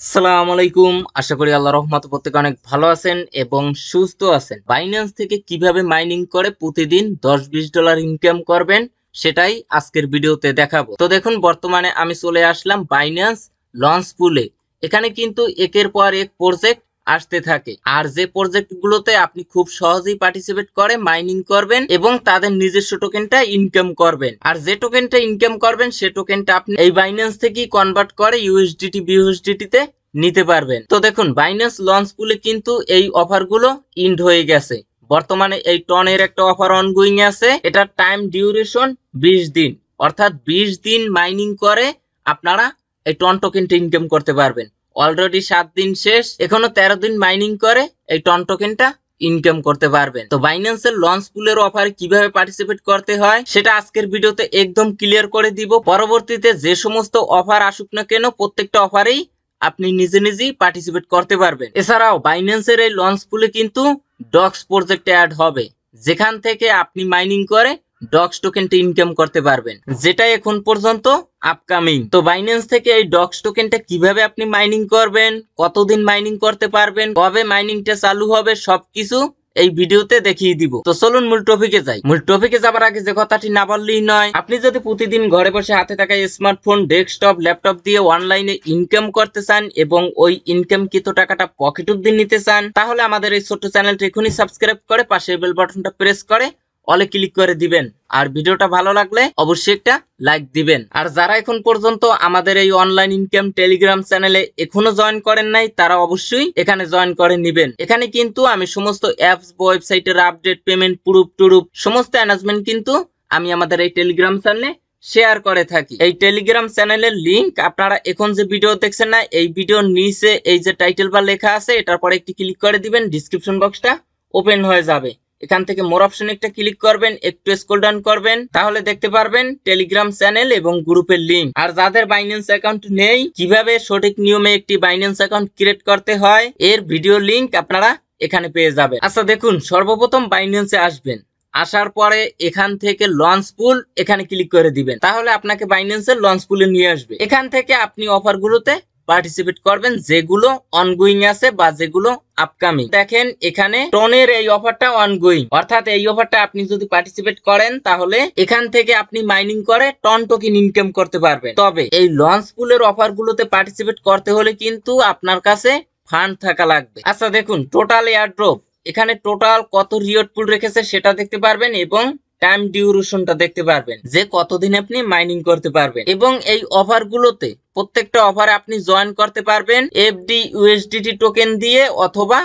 আসসালামু আলাইকুম। আশা করি আল্লাহর রহমতে প্রত্যেকে অনেক ভালো আছেন এবং সুস্থ আছেন। বাইন্যান্স থেকে কিভাবে মাইনিং করে প্রতিদিন 10-20 ডলার ইনকাম করবেন সেটাই আজকের ভিডিওতে দেখাবো। তো দেখুন, বর্তমানে আমি চলে আসলাম বাইন্যান্স লঞ্চ পুলে। এখানে কিন্তু একের পর এক প্রজেক্ট আসতে থাকে, আর যে প্রজেক্ট গুলোতে আপনি খুব সহজেই পার্টিসিপেট করে মাইনিং করবেন এবং তাদের নিজস্ব টোকেনটা ইনকাম করবেন। আর যে টোকেনটা ইনকাম করবেন সে টোকেনটা আপনি এই বাইন্যান্স থেকেই কনভার্ট করে ইউএসডিটি বিউএসডিটি তে নিতে পারবেন। তো দেখুন, বাইন্যান্স লঞ্চ পুলে কিন্তু এই অফার গুলো ইন্ড হয়ে গেছে। বর্তমানে এই টনের একটা অফার অনগোয়িং আছে। এটার টাইম ডিউরেশন 20 দিন, অর্থাৎ 20 দিন মাইনিং করে আপনারা এই টন টোকেনটা ইনকাম করতে পারবেন। অলরেডি 7 দিন শেষ, এখনো 13 দিন মাইনিং করে এই টন টোকেনটা ইনকাম করতে পারবেন। তো বাইন্যান্সের লঞ্চ পুলের অফারে কিভাবে পার্টিসিপেট করতে হয় সেটা আজকের ভিডিওতে একদম ক্লিয়ার করে দিব। পরবর্তীতে যে সমস্ত অফার আসুক না কেন, প্রত্যেকটা অফারেই আপনি নিজে নিজেই পার্টিসিপেট করতে পারবেন। এছাড়াও বাইন্যান্সের এই লঞ্চ পুলে কিন্তু ডক্স প্রজেক্ট অ্যাড হবে, যেখান থেকে আপনি মাইনিং করে ডক্স টোকেনটা ইনকাম করতে পারবেন, যেটা এখন পর্যন্ত আপকামিং। তো বাইন্যান্স থেকে এই ডক্স টোকেনটা কিভাবে আপনি মাইনিং করবেন, কতদিন মাইনিং করতে পারবেন, কবে মাইনিংটা চালু হবে, সবকিছু এই ভিডিওতে দেখিয়ে দিব। তো চলুন মূল টপিকে যাই। মূল টপিকে যাবার আগে যে কথাটি না বললেই নয়, আপনি যদি প্রতিদিন ঘরে বসে হাতে থাকা স্মার্টফোন, ডেস্কটপ, ল্যাপটপ দিয়ে অনলাইনে ইনকাম করতে চান এবং ওই ইনকাম কৃত টাকাটা পকেট অব্দি নিতে চান, তাহলে আমাদের এই ছোট্ট চ্যানেলটি এখনই সাবস্ক্রাইব করে পাশের বেল বাটনটা প্রেস করে অলে ক্লিক করে দিবেন। আর ভিডিওটা ভালো লাগলে অবশ্যই একটা লাইক দিবেন। আর যারা এখন পর্যন্ত আমাদের এই অনলাইন ইনকাম টেলিগ্রাম চ্যানেলে এখনো জয়েন করেন নাই, তারা অবশ্যই এখানে জয়েন করে নিবেন। এখানে কিন্তু আমি সমস্ত অ্যাপস, ওয়েবসাইটের আপডেট, পেমেন্ট, প্রুফ টুরুফ সমস্ত অ্যানাউন্সমেন্ট কিন্তু আমি আমাদের এই টেলিগ্রাম চ্যানেলে শেয়ার করে থাকি। এই টেলিগ্রাম চ্যানেলের লিংক আপনারা এখন যে ভিডিও দেখছেন না, এই ভিডিওর নিচে এই যে টাইটেল বার লেখা আছে, এটার পরে একটি ক্লিক করে দিবেন, ডিসক্রিপশন বক্সটা ওপেন হয়ে যাবে। এখান থেকে মোর অপশনে একটা ক্লিক করবেন, একটু স্ক্রল ডাউন করবেন, তাহলে দেখতে পারবেন টেলিগ্রাম চ্যানেল এবং গ্রুপের লিংক। আর যাদের বাইন্যান্স অ্যাকাউন্ট নেই, কিভাবে সঠিক নিয়মে একটি বাইন্যান্স অ্যাকাউন্ট ক্রিয়েট করতে হয় এর ভিডিও লিংক আপনারা এখানে পেয়ে যাবেন। আচ্ছা দেখুন, সর্বপ্রথম বাইন্যান্সে আসবেন, আসার পরে এখান থেকে লঞ্চ পুল এখানে ক্লিক করে দিবেন, তাহলে আপনাকে বাইন্যান্সের লঞ্চ পুলে নিয়ে আসবে। এখান থেকে আপনি অফার গুলোতে পার্টিসিপেট করবেন, যেগুলো অনগোয়িং আছে বা যেগুলো আপকামিং। দেখেন এখানে টনের এই অফারটা অনগোয়িং, অর্থাৎ এই অফারটা আপনি যদি পার্টিসিপেট করেন তাহলে এখান থেকে আপনি মাইনিং করে টন টোকেন ইনকাম করতে পারবেন। তবে এই লঞ্চ পুলের অফার গুলোতে পার্টিসিপেট করতে হলে কিন্তু আপনার কাছে ফান্ড থাকা লাগবে। আচ্ছা দেখুন, টোটাল এয়ারড্রপ, এখানে টোটাল কত রিওয়ার্ড পুল রেখেছে সেটা দেখতে পারবেন এবং টাইম ডিউরেশনটা দেখতে পারবেন, যে কতদিন আপনি মাইনিং করতে পারবেন। এবং এই অফার গুলোতে প্রত্যেকটা অফারে আপনি জয়েন করতে পারবেন এফডি ইউএসডিটি টোকেন দিয়ে অথবা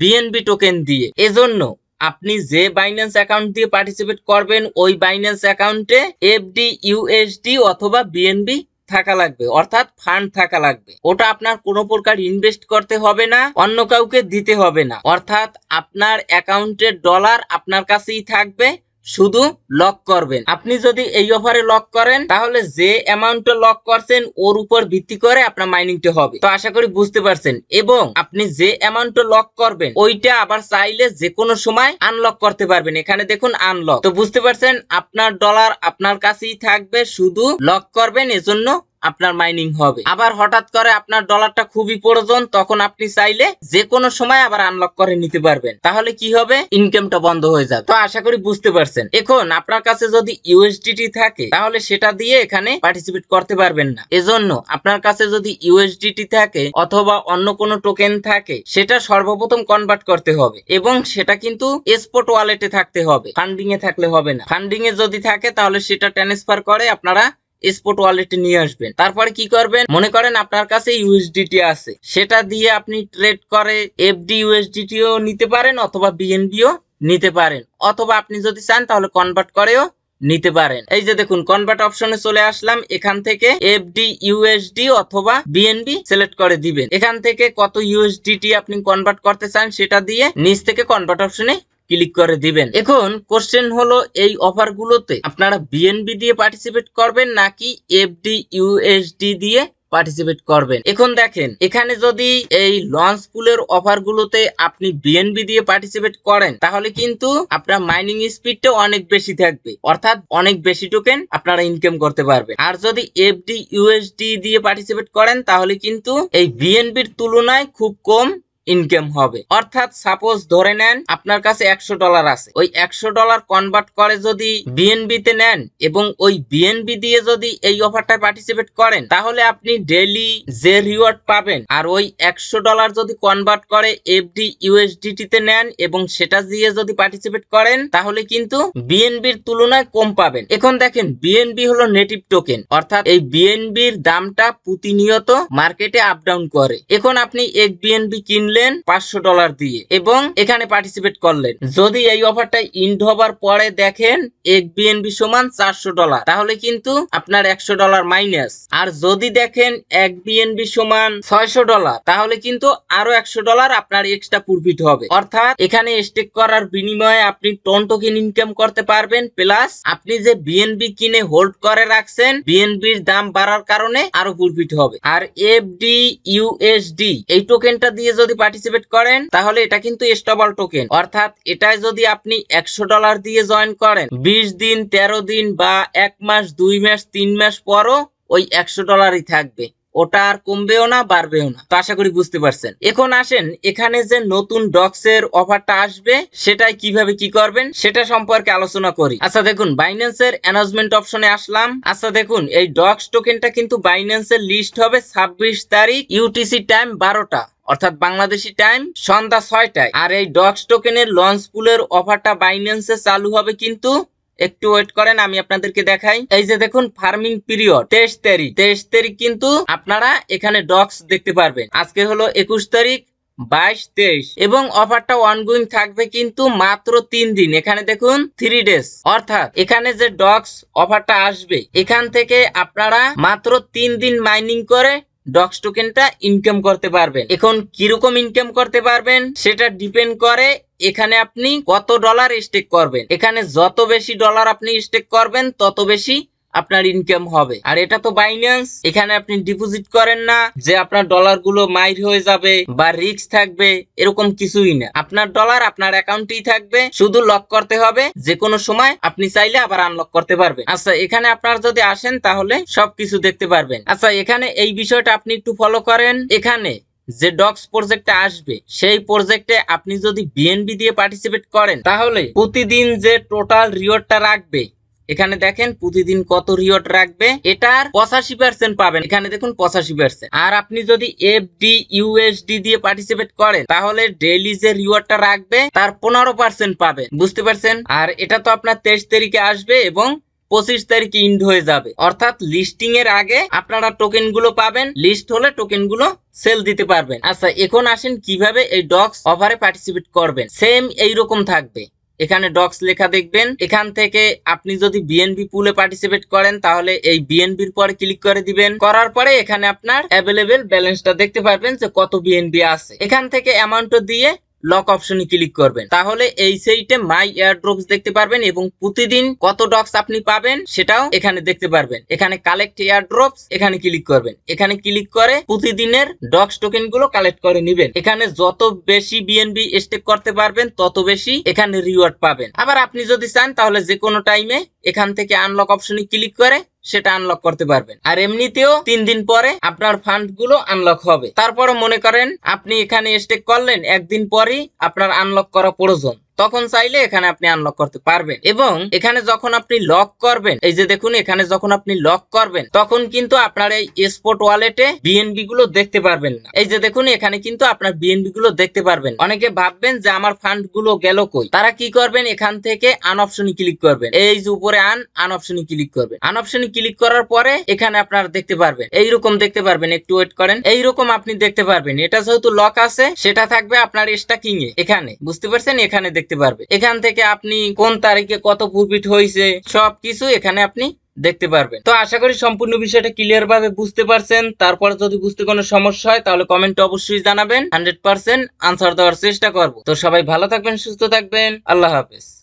বিএনবি টোকেন দিয়ে। এজন্য আপনি যে বাইন্যান্স অ্যাকাউন্ট দিয়ে পার্টিসিপেট করবেন, ওই বাইন্যান্স অ্যাকাউন্টে এফডি ইউএসডি অথবা বিএনবি থাকা লাগবে, অর্থাৎ ফান্ড থাকা লাগবে। ওটা আপনার কোনো প্রকার ইনভেস্ট করতে হবে না, অন্য কাউকে দিতে হবে না, অর্থাৎ আপনার অ্যাকাউন্টের ডলার আপনার কাছেই থাকবে, শুধু লক করবেন। আপনি যদি এই অফারে লক করেন তাহলে যে অ্যামাউন্ট লক করছেন ওর উপর ভিত্তি করে আপনার মাইনিংটা হবে। তো আশা করি বুঝতে পারছেন। এবং আপনি যে অ্যামাউন্ট লক করবেন ওইটা আবার চাইলে যে কোনো সময় আনলক করতে পারবেন। এখানে দেখুন আনলক। তো বুঝতে পারছেন, আপনার ডলার আপনার কাছেই থাকবে, শুধু লক করবেন, এজন্য আপনার মাইনিং হবে। আবার হঠাৎ করে আপনার ডলারটা খুবই প্রয়োজন, তখন আপনি চাইলে যে কোনো সময় আবার আনলক করে নিতে পারবেন। তাহলে কি হবে, ইনকামটা বন্ধ হয়ে যাবে। তো আশা করি বুঝতে পারছেন। এখন আপনার কাছে যদি ইউএসডিটি থাকে তাহলে সেটা দিয়ে এখানে পার্টিসিপেট করতে পারবেন না। এজন্য আপনার কাছে যদি ইউএসডিটি থাকে অথবা অন্য কোনো টোকেন থাকে, সেটা সর্বপ্রথম কনভার্ট করতে হবে এবং সেটা কিন্তু স্পট ওয়ালেটে থাকতে হবে, ফান্ডিং এ থাকলে হবে না। ফান্ডিং এ যদি থাকে তাহলে সেটা ট্রান্সফার করে আপনারা স্পট ওয়ালেটে নিয়ে আসবেন। তারপরে কি করবেন, মনে করেন আপনার কাছে ইউএসডিটি আছে, সেটা দিয়ে আপনি ট্রেড করে এফডি ইউএসডিটিও নিতে পারেন অথবা বিএনবিও নিতে পারেন, অথবা আপনি যদি চান তাহলে কনভার্ট করেও নিতে পারেন। এই যে দেখুন, কনভার্ট অপশনে চলে আসলাম, এখান থেকে এফডি ইউএসডি অথবা বিএনবি সিলেক্ট করে দিবেন। এখান থেকে কত ইউএসডিটি আপনি কনভার্ট করতে চান সেটা দিয়ে নিচ থেকে কনভার্ট অপশনে ক্লিক করে দিবেন। এখন কোশ্চেন হলো, এই অফার গুলোতে আপনারা বিএনবি দিয়ে পার্টিসিপেট করবেন নাকি এফডি ইউএসডি দিয়ে পার্টিসিপেট করবেন। এখন দেখেন এখানে যদি এই লঞ্চ পুলের অফার গুলোতে আপনি বিএনবি দিয়ে পার্টিসিপেট করেন তাহলে কিন্তু আপনার মাইনিং স্পিডটা অনেক বেশি থাকবে, অর্থাৎ অনেক বেশি টোকেন আপনারা ইনকাম করতে পারবেন। আর যদি এফডি ইউএসডি দিয়ে পার্টিসিপেট করেন তাহলে কিন্তু এই বিএনবির তুলনায় খুব কম ইনকাম হবে। অর্থাৎ সাপোজ ধরে নেন আপনার কাছে $100 আছে, ওই $100 কনভার্ট করে যদি বিএনবি তে নেন এবং ওই বিএনবি দিয়ে যদি এই অফারটায় পার্টিসিপেট করেন তাহলে আপনি ডেইলি যে রিওয়ার্ড পাবেন আর ওই $100 যদি কনভার্ট করে এফডি ইউএসডিটি তে নেন এবং সেটা দিয়ে যদি পার্টিসিপেট করেন তাহলে কিন্তু বিএনবির তুলনায় কম পাবেন। এখন দেখেন বিএনবি হলো নেটিভ টোকেন, অর্থাৎ এই বিএনবির দামটা প্রতিনিয়ত মার্কেটে আপ ডাউন করে। এখন আপনি এক বিএনবি কিনলেন $500 দিয়ে এবং এখানে পার্টিসিপেট করলেন। যদি এই অফারটা ইন্ড হবার পরে দেখেন এক বিএনবি সমান $400 তাহলে কিন্তু আপনার $100 মাইনাস। আর যদি দেখেন এক বিএনবি সমান $600 তাহলে কিন্তু আরো $100 আপনার এক্সট্রা প্রফিট হবে। অর্থাৎ এখানে স্টেক করার বিনিময়ে আপনি টন টোকেন ইনকাম করতে পারবেন, প্লাস আপনি যে বিএনবি কিনে হোল্ড করে রাখছেন বিএনবির দাম বাড়ার কারণে আরো প্রফিট হবে। আর এফডি ইউএসডি এই টোকেনটা দিয়ে যদি পার্টিসিপেট করেন তাহলে এটা কিন্তু স্টেবল টোকেন, অর্থাৎ এটাই যদি আপনি $100 দিয়ে জয়েন করেন 20 দিন 13 দিন বা 1 মাস 2 মাস 3 মাস পরও ওই $100 থাকবে, ওটা আর কমবেও না বাড়বেও না। তো আশা করি বুঝতে পারছেন। এখন আসেন এখানে যে নতুন ডক্সের অফারটা আসবে সেটাই কিভাবে কি করবেন সেটা সম্পর্কে আলোচনা করি। আচ্ছা দেখুন বাইন্যান্সের অ্যানাউন্সমেন্ট অপশনে আসলাম। আচ্ছা দেখুন এই ডক্স টোকেনটা কিন্তু বাইন্যান্সের লিস্ট হবে 26 তারিখ ইউটিসি টাইম 12টা, অর্থাৎ বাংলাদেশি টাইম সন্ধ্যা 6টায়। আর এই ডক্স টোকেনের লঞ্চ পুলের অফারটা বাইন্যান্সে চালু হবে কিন্তু একটু ওয়েট করেন আমি আপনাদেরকে দেখাই। এই যে দেখুন ফার্মিং পিরিয়ড 23 তারিখ কিন্তু আপনারা এখানে ডক্স দেখতে পারবেন। আজকে হলো 21 তারিখ 22, 23 এবং অফারটা অনগোয়িং থাকবে কিন্তু মাত্র 3 দিন। এখানে দেখুন 3 ডেজ, অর্থাৎ এখানে যে ডক্স অফারটা আসবে এখান থেকে আপনারা মাত্র 3 দিন মাইনিং করে ডক্স টোকেনটা ইনকাম করতে পারবেন। এখন কিরকম ইনকাম করতে পারবেন সেটা ডিপেন্ড করে এখানে আপনি কত ডলার স্টেক করবেন। এখানে যত বেশি ডলার আপনি স্টেক করবেন তত বেশি আপনার ইনকাম হবে। আর এটা তো বাইন্যান্স, এখানে আপনি ডিপোজিট করেন না যে আপনার ডলার গুলো মাইর হয়ে যাবে বা রিস্ক থাকবে, এরকম কিছুই না। আপনার ডলার আপনার অ্যাকাউন্টেই থাকবে, শুধু লক করতে হবে, যে কোনো সময় আপনি চাইলে আবার আনলক করতে পারবেন। আচ্ছা এখানে আপনার যদি আসেন তাহলে সবকিছু দেখতে পারবেন। আচ্ছা এখানে এই বিষয়টা আপনি একটু ফলো করেন। এখানে যে ডক্স প্রজেক্টে আসবে সেই প্রজেক্টে আপনি যদি বিএনবি দিয়ে পার্টিসিপেট করেন তাহলে প্রতিদিন যে টোটাল রিওয়ার্ডটা রাখবে এখানে দেখেন প্রতিদিন কত রিওয়ার্ড রাখবে, এটার 85% পাবেন। এখানে দেখুন 85%। আর আপনি যদি এফডি ইউএসডি দিয়ে পার্টিসিপেট করেন তাহলে ডেইলি যে রিওয়ার্ডটা রাখবে তার 15% পাবেন। বুঝতে পারছেন? আর এটা তো আপনার 23 তারিখে আসবে এবং 25 তারিখে ইন্ড হয়ে যাবে, অর্থাৎ লিস্টিং এর আগে আপনারা টোকেন গুলো পাবেন, লিস্ট হলে টোকেন গুলো সেল দিতে পারবেন। আচ্ছা এখন আসেন কিভাবে এই ডক্স অফারে পার্টিসিপেট করবেন। সেম এইরকম থাকবে, এখানে ডক্স লেখা দেখবেন। এখান থেকে আপনি যদি বিএনবি পুলে পার্টিসিপেট করেন তাহলে এই বিএনবির পরে ক্লিক করে দিবেন। করার পরে এখানে আপনার অ্যাভেলেবেল ব্যালেন্সটা দেখতে পারবেন যে কত বিএনবি আছে। এখান থেকে অ্যামাউন্টটা দিয়ে লক অপশনে ক্লিক করবেন, তাহলে এই সেইটে মাই এয়ারড্রপস দেখতে পারবেন এবং প্রতিদিন কত ডক্স আপনি পাবেন সেটাও এখানে দেখতে পারবেন। এখানে কালেক্ট এয়ারড্রপস এখানে ক্লিক করবেন। এখানে ক্লিক করে প্রতিদিনের ডক্স টোকেন গুলো কালেক্ট করে নেবেন। এখানে যত বেশি বিএনবি স্টেক করতে পারবেন তত বেশি এখানে রিওয়ার্ড পাবেন। আবার আপনি যদি চান তাহলে যে কোনো টাইমে এখান থেকে আনলক অপশনে ক্লিক করে সেটা আনলক করতে পারবেন। আর এমনিতেও 3 দিন পরে আপনার ফান্ড গুলো আনলক হবে। তারপরে মনে করেন আপনি এখানে স্টেক করলেন, একদিন পরেই আপনার আনলক করা প্রয়োজন, তখন চাইলে এখানে আপনি আনলক করতে পারবেন। এবং এখানে যখন আপনি লক করবেন, এই যে দেখুন এখানে যখন আপনি লক করবেন তখন কিন্তু আপনার এই স্পট ওয়ালেটে বিএনবি গুলো দেখতে পারবেন না। এই যে দেখুন এখানে কিন্তু আপনার বিএনবি গুলো দেখতে পারবেন। অনেকে ভাববেন যে আমার ফান্ড গুলো গেল কই, তারা কি করবেন এখান থেকে আন অপশনে ক্লিক করবেন। এই যে উপরে আন অপশনে ক্লিক করবেন। আন অপশনে ক্লিক করার পরে এখানে আপনারা দেখতে পারবেন, এইরকম দেখতে পারবেন। একটু ওয়েট করেন, এইরকম আপনি দেখতে পারবেন। এটা যেহেতু লক আছে সেটা থাকবে আপনার স্ট্যাকিং এ, এখানে বুঝতে পারছেন, এখানে দেখতে পারবে। এখান থেকে আপনি কোন তারিখে কত প্রফিট হয়েছে সবকিছু এখানে আপনি দেখতে পারবেন। তো আশা করি সম্পূর্ণ বিষয়টা ক্লিয়ার ভাবে বুঝতে পারছেন। তারপর যদি বুঝতে কোনো সমস্যা হয় তাহলে কমেন্টে অবশ্যই জানাবেন, 100% আনসার দেওয়ার চেষ্টা করব। তো সবাই ভালো থাকবেন, সুস্থ থাকবেন, আল্লাহ হাফেজ।